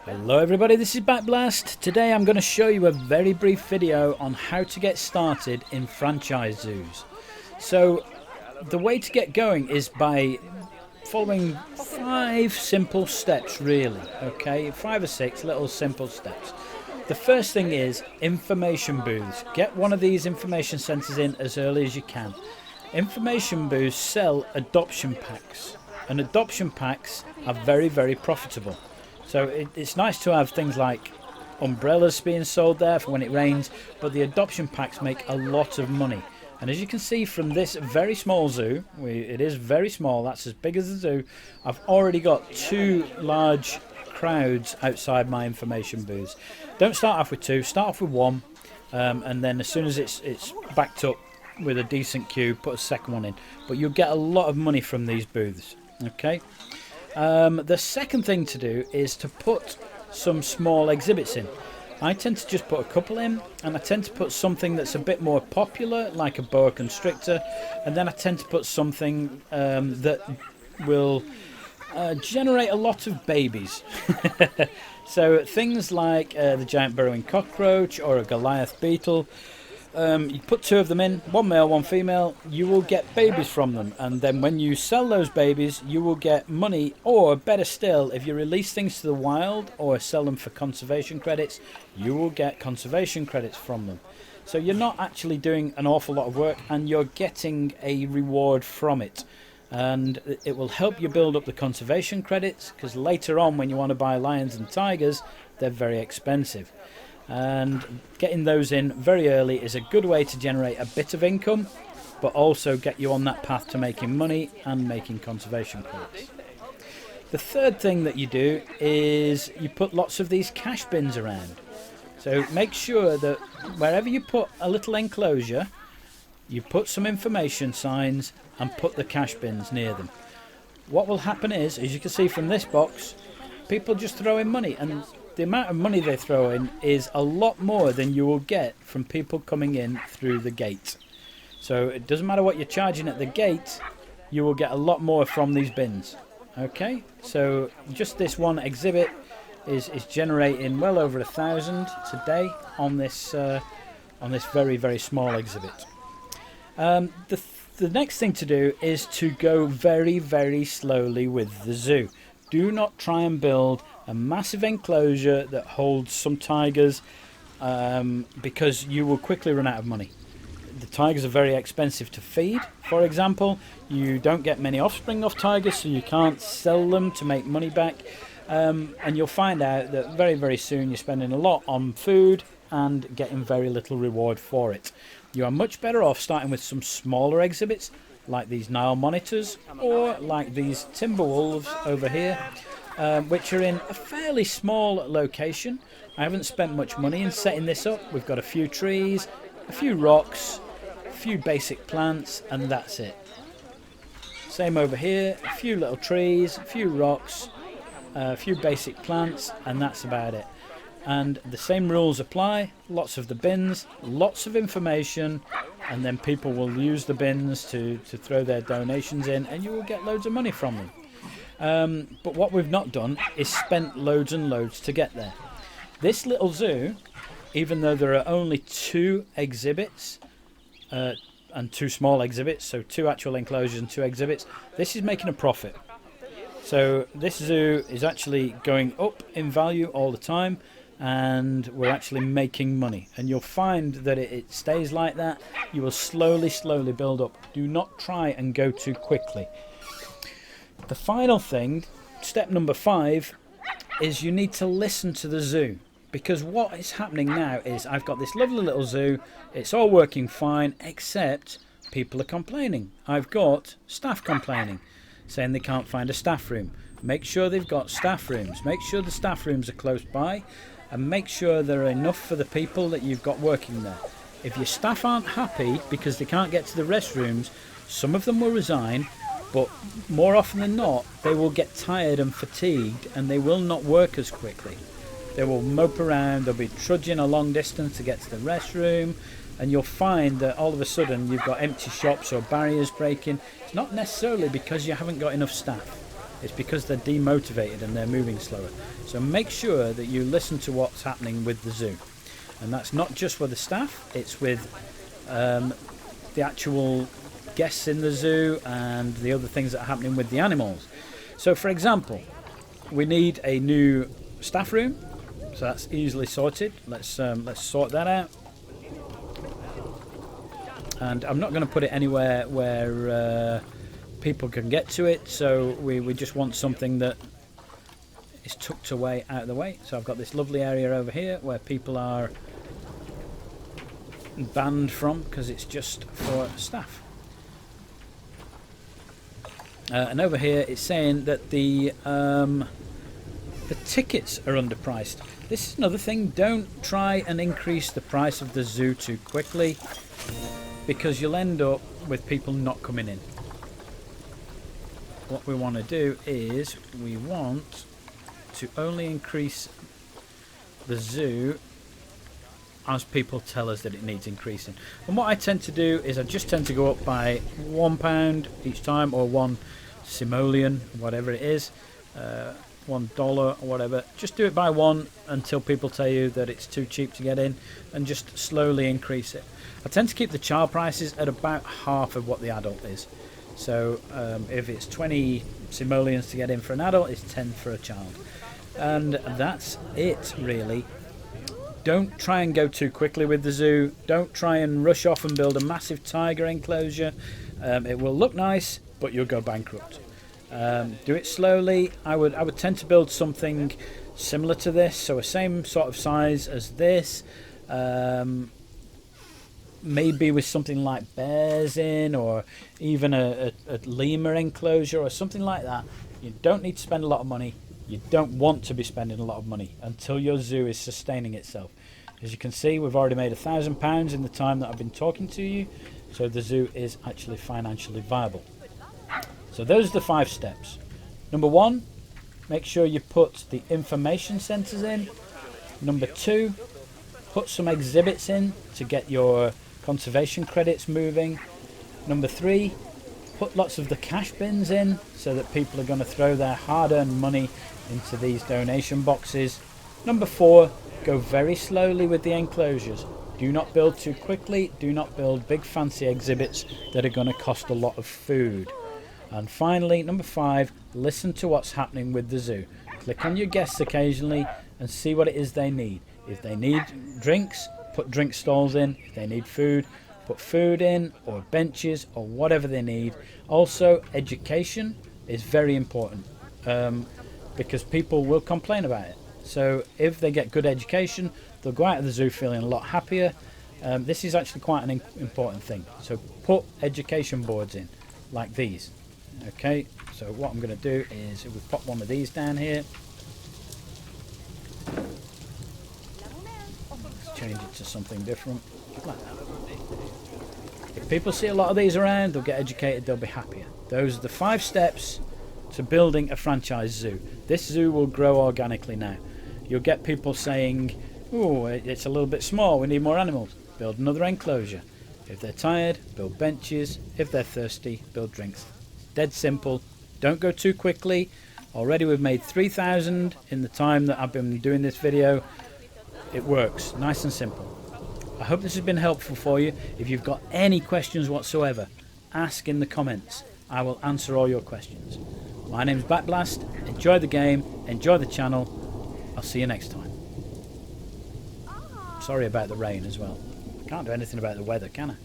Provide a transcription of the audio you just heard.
Hello everybody, this is Backblast. Today I'm going to show you a very brief video on how to get started in franchise zoos. So the way to get going is by following 5 simple steps really, okay? 5 or 6 little simple steps. The first thing is information booths. Get one of these information centres in as early as you can. Information booths sell adoption packs, and adoption packs are very, very profitable. So it's nice to have things like umbrellas being sold there for when it rains, but the adoption packs make a lot of money. And as you can see from this very small zoo, it is very small, that's as big as the zoo, I've already got 2 large crowds outside my information booths. Don't start off with 2, start off with 1, and then as soon as it's backed up with a decent queue, put a second one in. But you'll get a lot of money from these booths, okay? The second thing to do is to put some small exhibits in. I tend to just put a couple in, and I tend to put something that's a bit more popular, like a boa constrictor, and then I tend to put something that will generate a lot of babies. So things like the giant burrowing cockroach or a Goliath beetle. You put 2 of them in, 1 male, 1 female, you will get babies from them, and then when you sell those babies you will get money, or better still, if you release things to the wild or sell them for conservation credits, you will get conservation credits from them. So you're not actually doing an awful lot of work, and you're getting a reward from it, and it will help you build up the conservation credits, because later on when you want to buy lions and tigers, they're very expensive. And getting those in very early is a good way to generate a bit of income, but also get you on that path to making money and making conservation credits. The third thing that you do is you put lots of these cash bins around. So make sure that wherever you put a little enclosure, you put some information signs and put the cash bins near them. What will happen is, as you can see from this box, people just throw in money, and the amount of money they throw in is a lot more than you will get from people coming in through the gate. So it doesn't matter what you're charging at the gate, you will get a lot more from these bins. Okay, so just this one exhibit is generating well over 1,000 today on this very, very small exhibit. The next thing to do is to go very, very slowly with the zoo. Do not try and build a massive enclosure that holds some tigers, because you will quickly run out of money. The tigers are very expensive to feed, for example. You don't get many offspring off tigers, so you can't sell them to make money back. And you'll find out that very, very soon you're spending a lot on food and getting very little reward for it. You are much better off starting with some smaller exhibits, like these Nile monitors, or like these timber wolves over here, which are in a fairly small location. I haven't spent much money in setting this up. We've got a few trees, a few rocks, a few basic plants, and that's it. Same over here, a few little trees, a few rocks, a few basic plants, and that's about it. And the same rules apply. Lots of the bins, lots of information, and then people will use the bins to throw their donations in, and you will get loads of money from them. But what we've not done is spent loads and loads to get there. This little zoo, even though there are only 2 exhibits and 2 small exhibits, so 2 actual enclosures and 2 exhibits, this is making a profit. So this zoo is actually going up in value all the time, and we're actually making money, and you'll find that it stays like that. You will slowly build up. Do not try and go too quickly. The final thing, step number 5, is you need to listen to the zoo, because what is happening now is I've got this lovely little zoo, it's all working fine, except people are complaining. I've got staff complaining, saying they can't find a staff room. Make sure they've got staff rooms, make sure the staff rooms are close by, and make sure there are enough for the people that you've got working there. If your staff aren't happy because they can't get to the restrooms, some of them will resign, but more often than not they will get tired and fatigued, and they will not work as quickly. They will mope around, they'll be trudging a long distance to get to the restroom, and you'll find that all of a sudden you've got empty shops or barriers breaking. It's not necessarily because you haven't got enough staff. It's because they're demotivated and they're moving slower. So make sure that you listen to what's happening with the zoo. And that's not just with the staff, it's with the actual guests in the zoo and the other things that are happening with the animals. So for example, we need a new staff room, so that's easily sorted. Let's sort that out. And I'm not going to put it anywhere where people can get to it, so we just want something that is tucked away out of the way. So I've got this lovely area over here where people are banned from because it's just for staff. And over here it's saying that the tickets are underpriced. This is another thing. Don't try and increase the price of the zoo too quickly, because you'll end up with people not coming in. What we want to do is we want to only increase the zoo as people tell us that it needs increasing. And what I tend to do is I just tend to go up by £1 each time, or 1 simoleon, whatever it is, $1 or whatever. Just do it by 1 until people tell you that it's too cheap to get in, and just slowly increase it. I tend to keep the child prices at about half of what the adult is. So if it's 20 simoleons to get in for an adult, it's 10 for a child. And that's it, really. Don't try and go too quickly with the zoo. Don't try and rush off and build a massive tiger enclosure. It will look nice, but you'll go bankrupt. Do it slowly. I would tend to build something similar to this, so a same sort of size as this. Maybe with something like bears in, or even a lemur enclosure or something like that. You don't need to spend a lot of money. You don't want to be spending a lot of money until your zoo is sustaining itself. As you can see, we've already made £1,000 in the time that I've been talking to you, so the zoo is actually financially viable. So those are the 5 steps. Number 1, make sure you put the information centres in. Number 2, put some exhibits in to get your conservation credits moving. Number 3, put lots of the cash bins in so that people are going to throw their hard-earned money into these donation boxes. Number 4, go very slowly with the enclosures. Do not build too quickly. Do not build big fancy exhibits that are going to cost a lot of food. And finally, number 5, listen to what's happening with the zoo. Click on your guests occasionally and see what it is they need. If they need drinks, put drink stalls in. If they need food, put food in, or benches, or whatever they need. Also, education is very important, because people will complain about it. So if they get good education, they'll go out of the zoo feeling a lot happier. This is actually quite an important thing. So put education boards in, like these. Okay, so what I'm going to do is, if we pop one of these down here, let's change it to something different, like that. If people see a lot of these around, they'll get educated, they'll be happier. Those are the 5 steps to building a franchise zoo. This zoo will grow organically now. You'll get people saying, oh, it's a little bit small, we need more animals. Build another enclosure. If they're tired, build benches. If they're thirsty, build drinks. Dead simple. Don't go too quickly. Already we've made 3,000 in the time that I've been doing this video. It works. Nice and simple. I hope this has been helpful for you. If you've got any questions whatsoever, ask in the comments. I will answer all your questions. My name's Backblast. Enjoy the game. Enjoy the channel. I'll see you next time. Sorry about the rain as well. I can't do anything about the weather, can I?